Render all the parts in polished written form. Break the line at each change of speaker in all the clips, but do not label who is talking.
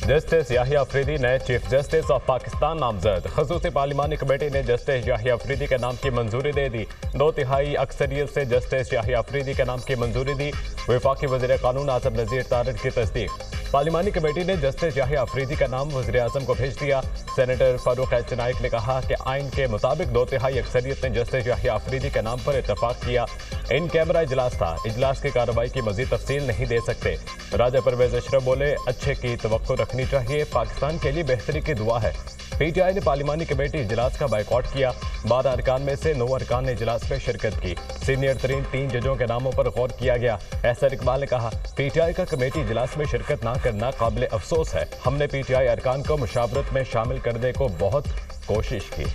Justice Yahya Afridi नए chief justice of Pakistan नामजद। खसूसी पार्लिमानी कमेटी ने जस्टिस याहिया अफरीदी के नाम की मंजूरी दे दी। 2/3 अक्सरियत से जस्टिस याहिया अफरीदी के नाम की मंजूरी दी। वफाकी वज़ीर कानून आज़म नज़ीर तारिक की तस्दीक। पार्लिमानी कमेटी ने जस्टिस याहिया अफरीदी का नाम वज़ीर आज़म को भेज दिया। सेनेटर फारूक एच नाइक ने कहा कि आइन के मुताबिक 2/3 अक्सरियत ने जस्टिस याहिया अफरीदी के नाम पर इतफाक किया। इन कैमरा इजलास था, इजलास की कार्रवाई की मजीद तफसील नहीं दे सकते। राजा परवेज अशरफ बोले, अच्छे की तवक्को रखनी चाहिए, पाकिस्तान के लिए बेहतरी की दुआ है। पीटीआई ने पार्लिमानी कमेटी इजलास का बाइकआउट किया। 12 अरकान में से 9 अरकान ने इजलास में शिरकत की। सीनियर तरीन 3 जजों के नामों पर गौर किया गया। एहसन इकबाल ने कहा, पीटीआई का कमेटी इजलास में शिरकत न करना काबिल अफसोस है। हमने पीटीआई अरकान को मुशावरत में शामिल करने को बहुत कोशिश की।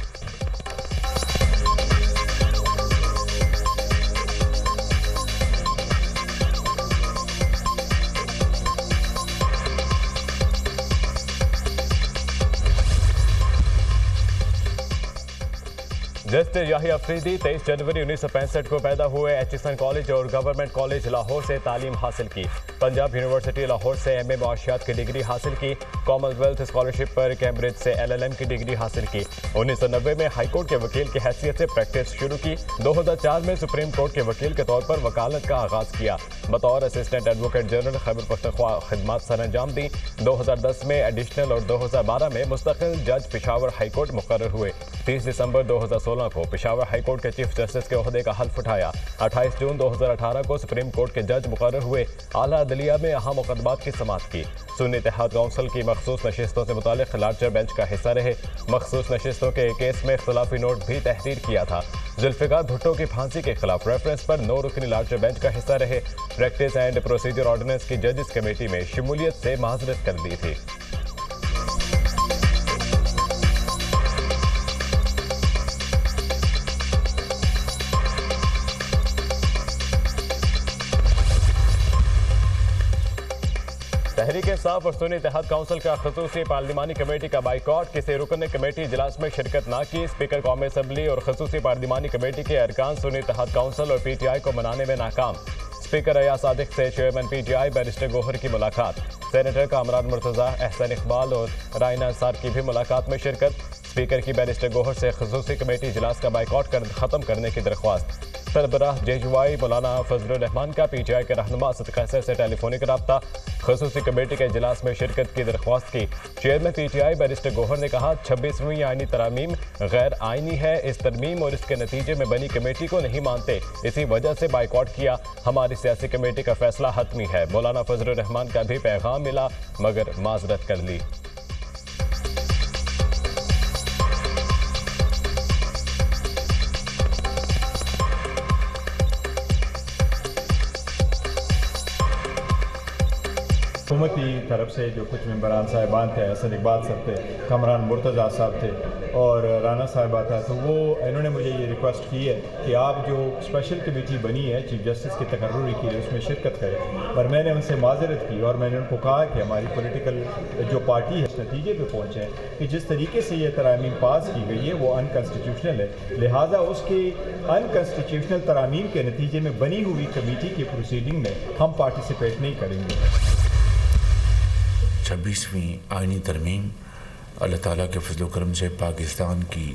जस्टिस याहिया अफरीदी 23 जनवरी 1965 को पैदा हुए। एचिसन कॉलेज और गवर्नमेंट कॉलेज लाहौर से तालीम हासिल की। पंजाब यूनिवर्सिटी लाहौर से एमए मुआशियात की डिग्री हासिल की। कॉमनवेल्थ स्कॉलरशिप पर कैम्ब्रिज से एलएलएम की डिग्री हासिल की। 1990 में हाईकोर्ट के वकील की हैसियत से प्रैक्टिस शुरू की। 2004 में सुप्रीम कोर्ट के वकील के तौर पर वकालत का आगाज किया। बतौर assistant advocate general Khyber Pakhtunkhwa खिदमात सर अंजाम दी। 2010 में एडिशनल और 2012 में मुस्तकिल जज पेशावर हाईकोर्ट मुकर्रर हुए। 30 दिसंबर 2016 को पेशावर हाईकोर्ट के चीफ जस्टिस के ओहदे का हल्फ उठाया। 28 जून 2018 को सुप्रीम कोर्ट के जज मुकर्रर हुए। आला अदलिया में अहम मुकदमात की समाअत की। सुन्नी इत्तेहाद काउंसिल की मखसूस नशिस्तों से मुतालिक लार्जर बेंच का हिस्सा रहे। मखसूस नशिस्तों के केस में इख्तलाफी नोट भी तहरीर किया था। जुल्फिकार भुट्टो की फांसी के खिलाफ रेफरेंस पर 9 रुकनी लार्जर बेंच का हिस्सा रहे। प्रैक्टिस एंड प्रोसीजर ऑर्डिनेंस की जजिस कमेटी में शमूलियत से माजरत कर दी थी। तहरीक इंसाफ और सुन्नी इत्तेहाद काउंसिल का खसूसी पार्लिमानी कमेटी का बाइकआउट। किसी रुकन ने कमेटी इजलास में शिरकत न की। स्पीकर कौमी असम्बली और खसूसी पार्लिमानी कमेटी के अरकान सुन्नी इत्तेहाद काउंसिल और पीटीआई को मनाने में नाकाम। स्पीकर अयाज सादिक से चेयरमैन पीटीआई बैरिस्टर गौहर की मुलाकात। सेनेटर कामरान मुर्तजा, एहसन इकबाल और रायना अंसार की भी मुलाकात में शिरकत। स्पीकर की बैरिस्टर गौहर से खसूसी कमेटी इजलास का बाइकआउट खत्म करने की दरख्वास्त। सरबराह जेजुआई मौलाना फजलुर रहमान का पीटीआई के रहनुमा असद कैसर से टेलीफोनिक रब्ता। खसूसी कमेटी के इजलास में शिरकत की दरख्वास्त की। चेयरमैन पीटीआई बैरिस्टर गौहर ने कहा, 26वीं आईनी तरमीम गैर आईनी है। इस तरमीम और इसके नतीजे में बनी कमेटी को नहीं मानते, इसी वजह से बाइकआउट किया। हमारी सियासी कमेटी का फैसला हतमी है। मौलाना फजलुर रहमान का भी पैगाम मिला मगर माजरत कर ली।
हुकूमत की तरफ से जो कुछ मेंबरान साहिबान थे, एहसन इकबाल साहब थे, कामरान मुर्तज़ा साहब थे और राना साहिबा था, तो वो इन्होंने मुझे ये रिक्वेस्ट की है कि आप जो स्पेशल कमेटी बनी है चीफ जस्टिस की तकर्रुरी के लिए उसमें शिरकत करें। पर मैंने उनसे माजरत की और मैंने उनको कहा कि हमारी पॉलिटिकल जो पार्टी है इस नतीजे पर पहुँचे कि जिस तरीके से ये तरामीम पास की गई है वो अनकॉन्स्टिट्यूशनल है, लिहाजा उसके अनकॉन्स्टिट्यूशनल तरामीम के नतीजे में बनी हुई कमेटी की प्रोसीडिंग में हम पार्टिसिपेट नहीं करेंगे।
26वीं आइनी तरमीम अल्लाह ताला के फजल करम से पाकिस्तान की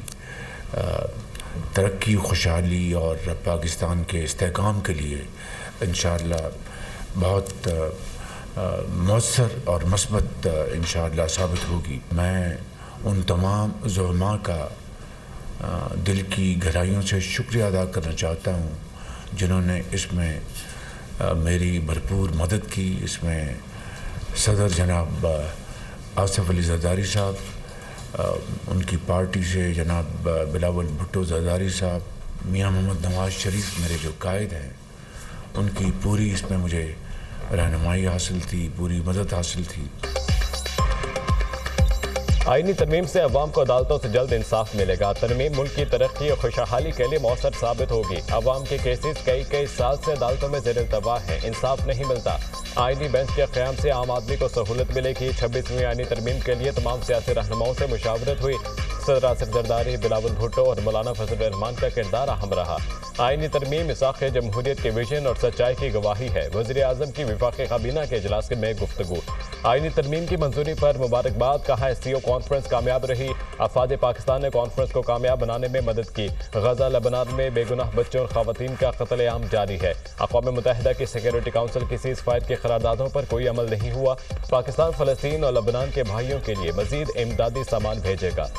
तरक्की, खुशहाली और पाकिस्तान के इस्तेहकाम के लिए इंशाअल्लाह बहुत मौसर और मस्बत इंशाअल्लाह साबित होगी। मैं उन तमाम ज़ुलमा का दिल की गहराइयों से शुक्रिया अदा करना चाहता हूँ जिन्होंने इसमें मेरी भरपूर मदद की। इसमें सदर जनाब आसिफ अली जरदारी साहब, उनकी पार्टी से जनाब बिलावल भुट्टो जरदारी साहब, मियां मोहम्मद नवाज शरीफ मेरे जो कायद हैं, उनकी पूरी इसमें मुझे रहनुमाई हासिल थी, पूरी मदद हासिल थी।
आईनी तरमीम से अवाम को अदालतों से जल्द इंसाफ मिलेगा। तरमीम मुल्क की तरक्की और खुशहाली के लिए मौसर साबित होगी। अवाम के केसेस कई साल से अदालतों में ज़ेर इल्तवा है, इंसाफ नहीं मिलता। आईनी बेंच के क़याम से आम आदमी को सहूलत मिलेगी। 26वीं आईनी तरमीम के लिए तमाम सियासी रहनुमाओं से मुशावरत हुई। सदर आसिफ जरदारी, बिलावल भुट्टो और मौलाना फजलुर रहमान का किरदार अहम रहा। आईनी तरमीम मिसाक़ जमहूरियत के विजन और सच्चाई की गवाही है। वज़ीर-ए-आज़म की विफाक़ी काबीना के इजलास में गुफ्तगू। आईनी तरमीम की मंजूरी पर मुबारकबाद, कहा SCO कॉन्फ्रेंस कामयाब रही। अफवाज पाकिस्तान ने कॉन्फ्रेंस को कामयाब बनाने में मदद की। गजा लबनान में बेगुनाह बच्चों और ख़वातीन का कत्ल-ए-आम जारी है। अक़वाम मुत्तहिदा की सिक्योरिटी काउंसिल की सीज़ फायर की करारदादों पर कोई अमल नहीं हुआ। पाकिस्तान फ़लस्तीन और लबनान के भाइयों के लिए मज़ीद इमदादी सामान भेजेगा।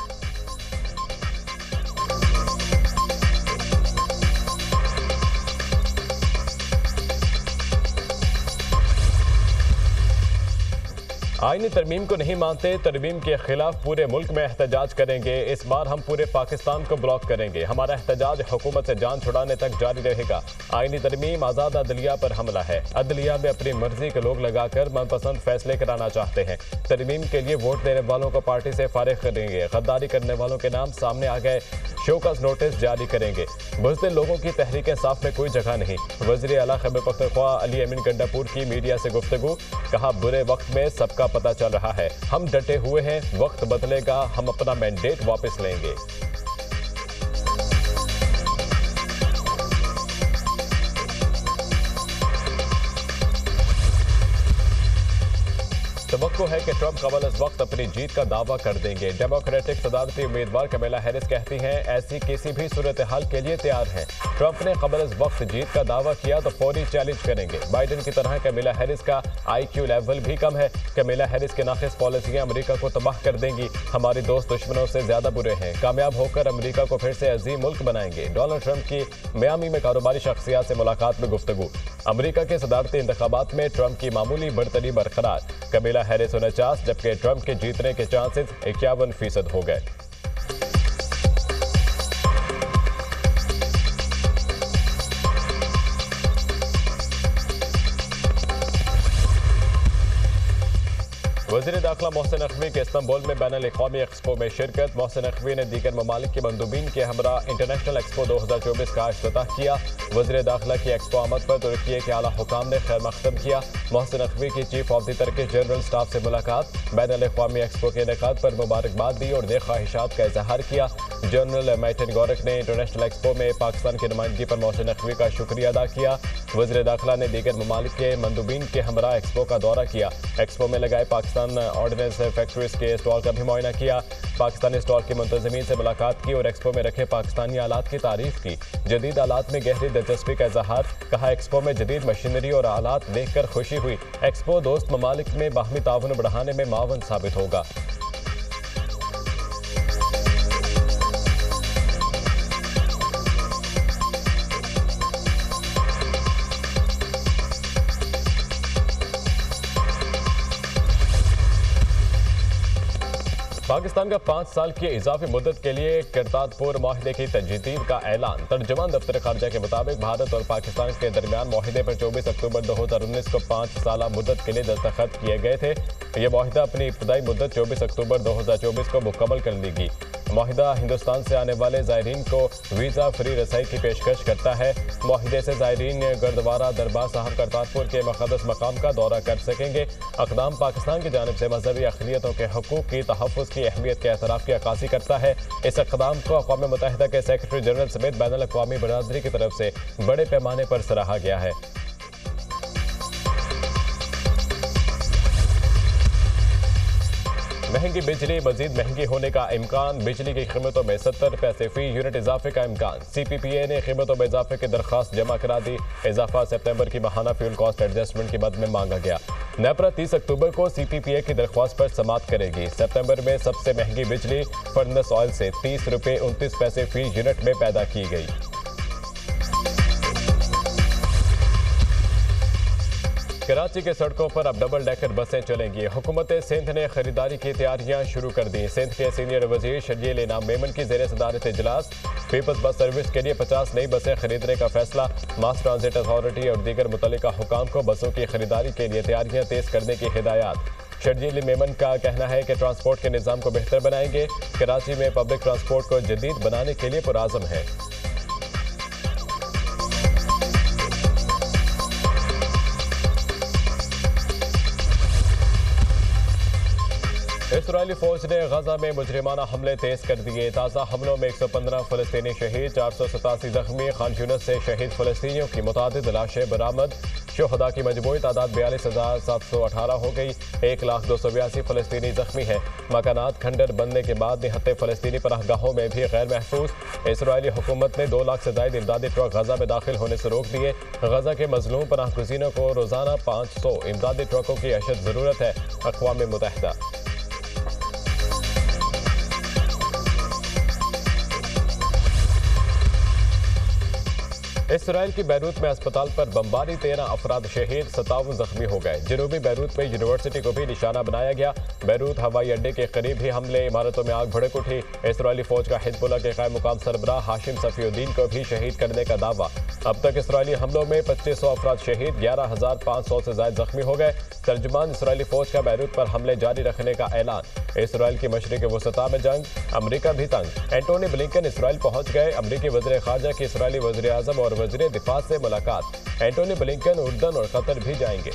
आईनी तरमीम को नहीं मानते, तरमीम के खिलाफ पूरे मुल्क में एहतजाज करेंगे। इस बार हम पूरे पाकिस्तान को ब्लॉक करेंगे। हमारा एहतजाज हुकूमत से जान छुड़ाने तक जारी रहेगा। आईनी तरमीम आज़ाद अदलिया पर हमला है। अदलिया में अपनी मर्जी के लोग लगाकर मनपसंद फैसले कराना चाहते हैं। तरमीम के लिए वोट देने वालों को पार्टी से फारिग करेंगे। गद्दारी करने वालों के नाम सामने आ गए, शोकस नोटिस जारी करेंगे। बुज़दिल लोगों की तहरीक साफ में कोई जगह नहीं। वज़ीर आला खैबर पख्तूनख्वा अली अमीन गंडापुर की मीडिया से गुफ्तगू, कहा बुरे वक्त में सबका पता चल रहा है, हम डटे हुए हैं, वक्त बदलेगा, हम अपना मैंडेट वापस लेंगे। तवक्को है कि ट्रंप कबल इस वक्त अपनी जीत का दावा कर देंगे। डेमोक्रेटिक सदारती उम्मीदवार कमला हैरिस कहती हैं, ऐसी किसी भी सूरत हाल के लिए तैयार हैं। ट्रंप ने कबल इस वक्त जीत का दावा किया तो फौरी चैलेंज करेंगे। बाइडेन की तरह कमला हैरिस का IQ लेवल भी कम है। कमला हैरिस की नाक़िस पॉलिसियां अमेरिका को तबाह कर देंगी। हमारी दोस्त दुश्मनों से ज्यादा बुरे हैं। कामयाब होकर अमेरिका को फिर से अजीम मुल्क बनाएंगे। डोनाल्ड ट्रंप की मियामी में कारोबारी शख्सियात से मुलाकात में गुफ्तगू। अमेरिका के सदारती इंतखाबात में ट्रंप की मामूली बढ़तरी बरकरार। कमला हैरिस 49 जबकि ट्रंप के जीतने के चांसेस 51% हो गए। वज़ीर दाखिला मोहसिन नकवी के इस्तांबुल में बैनुल-अक़वामी एक्सपो में शिरकत। मोहसिन नकवी ने दीगर ममालिक के मंदूबीन के हमरा इंटरनेशनल एक्सपो 2024 का इफ्तिताह किया। वज़ीर दाखिला की एक्सपो आमद पर तुर्की के आला हुकाम ने खैर मकदम किया। मोहसिन नकवी की chief of the Turkish general staff से मुलाकात। बैनुल-अक़वामी एक्सपो के इनेकाद पर मुबारकबाद दी और नेक ख्वाहिशात का इजहार किया। जनरल मैटन गौरक ने इंटरनेशनल एक्सपो में पाकिस्तान की नुमाइंदगी पर मोहसिन नकवी का शुक्रिया अदा किया। वज़ीर दाखिला ने दीगर ममालिक के मंदूबीन के हमरा एक्सपो का दौरा किया। एक्सपो में लगाए पाकिस्तान ऑर्डिनेंस फैक्ट्रीज के स्टॉल का भी मुआयना किया। पाकिस्तानी स्टॉल की मुंतज़मीन से मुलाकात की और एक्सपो में रखे पाकिस्तानी आलात की तारीफ की। जदीद आलात में गहरी दिलचस्पी का इजहार, कहा एक्सपो में जदीद मशीनरी और आलात देखकर खुशी हुई। एक्सपो दोस्त ममालिक में बाहमी ताउन बढ़ाने में मावन साबित होगा। पाकिस्तान का 5 साल की इजाफी मुद्दत के लिए करतारपुर माहिदे की तजदीद का ऐलान। तर्जुमान दफ्तर खारजा के मुताबिक भारत और पाकिस्तान के दरमियान माहिदे पर 24 अक्टूबर 2019 को 5 साल मुद्दत के लिए दस्तखत किए गए थे। यह माहिदा अपनी इब्तदाई मुद्दत 24 अक्टूबर 2024 को मुकम्मल कर ली गई। माहिदा हिंदुस्तान से आने वाले ज़ायरीन को वीज़ा फ्री रसाई की पेशकश करता है। माहिदे से ज़ायरीन गुरुद्वारा दरबार साहब करतारपुर के मुक़द्दस मकाम का दौरा कर सकेंगे। अक़दाम पाकिस्तान की जानिब से मजहबी अक़लियतों के हकूक़ की तहफ़्फ़ुज़ की अहमियत के एतराफ़ की अक्कासी करता है। इस इक़दाम को अक़वाम मुत्तहिदा के सेक्रेटरी जनरल समेत बैनुल-अक़वामी बरादरी की तरफ से बड़े पैमाने पर सराहा गया है। महंगी बिजली मजीद महंगी होने का इम्कान। बिजली की कीमतों में 70 पैसे फी यूनिट इजाफे का इम्कान। CPPA ने कीमतों में इजाफे की दरख्वास्त जमा करा दी। इजाफा सितंबर की माहाना फ्यूल कॉस्ट एडजस्टमेंट के मद में मांगा गया। नेपरा 30 अक्टूबर को CPPA की दरख्वास्त पर समाअत करेगी। सितंबर में सबसे महंगी बिजली फर्नेस ऑयल से 30 रुपये 29 पैसे फी यूनिट में पैदा की गई। कराची के सड़कों पर अब डबल डेकर बसें चलेंगी। हुकूमत सिंध ने खरीदारी की तैयारियां शुरू कर दी। सिंध के सीनियर वजीर शर्जील इनाम मेमन की ज़ेर सदारत इजलास। पीपल्स बस सर्विस के लिए 50 नई बसें खरीदने का फैसला। मास ट्रांजिट अथॉरिटी और दीगर मुतल्लिका हुकाम को बसों की खरीदारी के लिए तैयारियां तेज करने की हिदायत। शर्जील मेमन का कहना है कि ट्रांसपोर्ट के निज़ाम को बेहतर बनाएंगे। कराची में पब्लिक ट्रांसपोर्ट को जदीद बनाने के लिए पुरआज़म है। इस इसराइली फौज ने गजा में मुजरिमाना हमले तेज कर दिए। ताज़ा हमलों में 115 फलस्तीनी शहीद, 487 जख्मी। खान यूनिस से शहीद फलस्तीनियों की मुतादिद लाशें बरामद। शुहदा की मजमूई तादाद 42,718 हो गई। 1,0282 फलस्तीनी जख्मी है। मकानात खंडर बनने के बाद निहत्ते फलस्तीनी पनाहगाहों में भी गैर महफूज। इसराइली हुकूमत ने 2 लाख से ज़ायद इमदादी ट्रक गजा में दाखिल होने से रोक दिए। गजा के मजलूम पनाह गुज़ीनों को रोज़ाना 500 इमदादी ट्रकों की अशद ज़रूरत है। अक़वाम मुत्तहिदा। इसराइल की बैरूत में अस्पताल पर बमबारी, 13 अफराद शहीद, 57 जख्मी हो गए। जनूबी बैरूत में यूनिवर्सिटी को भी निशाना बनाया गया। बैरूत हवाई अड्डे के करीब ही हमले, इमारतों में आग भड़क उठी। इसराइली फौज का हिजबुल्लाह के कायम मुकाम सरबराह हाशिम सफीउद्दीन को भी शहीद करने का दावा। अब तक इसराइली हमलों में 2500 अफराद शहीद, 11,500 से ज्यादा जख्मी हो गए। तर्जुमान इसराइली फौज का बैरूत पर हमले जारी रखने का ऐलान। इसराइल की मशरिक़ वसता में जंग, अमरीका भी तंग। एंटोनी ब्लिंकन इसराइल पहुंच गए। अमरीकी वज़ीर ख़ारजा की इसराइली वज़ीर आज़म और वज़ीर दिफा से मुलाकात। एंटोनी ब्लिंकन उर्दन और कतर भी जाएंगे।